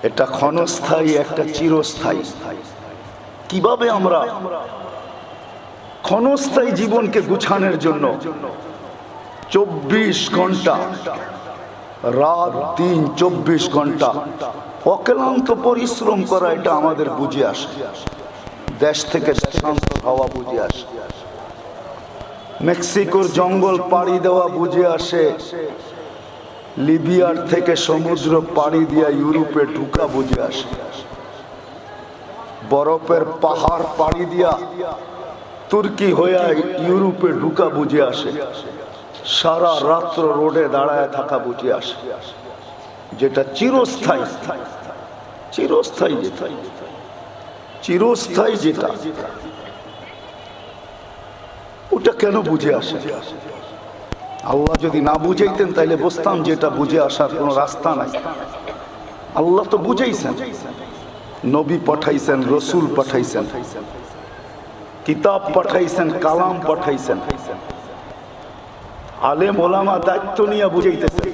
এটা ক্ষণস্থায়ী, একটা চিরস্থায়ী। কিভাবে আমরা ক্ষণস্থায়ী জীবনকে গুছানোর জন্য 24 ঘন্টা রাত দিন 24 ঘন্টা অক্লান্ত পরিশ্রম করা, এটা আমাদের বুঝে আসে। দেশ থেকে দেশান্তর হওয়া বুঝে আসে, মেক্সিকোর জঙ্গল পাড়ি দেওয়া বুঝে আসে, লিবিয়ার থেকে সমুদ্র পাড়ি দিয়া ইউরোপে ঢুকা বুঝে আসে, বরফের পাহাড় পাড়ি দিয়া তুর্কি হইয়া ইউরোপে ঢুকা বুঝে আসে, সারা রাত্র রোডে দাঁড়ায় থাকা বুঝে আসে। যেটা চিরস্থায়ী, চিরস্থায়ী যেটা, চিরস্থায়ী যেটা, ওটা কেন বুঝে আসে? আল্লাহ যদি না বুঝাইতেন তাইলে বুঝতাম যে এটা বুঝে আসার কোনো রাস্তা নাই। আল্লাহ তো বুঝাইছেন, নবী পাঠাইছেন, রসুল পাঠাইছেন, কিতাব পাঠাইছেন, কালাম পাঠাইছেন, আলেম ওলামা দায়িত্ব নিয়ে বুঝাইতেছেন।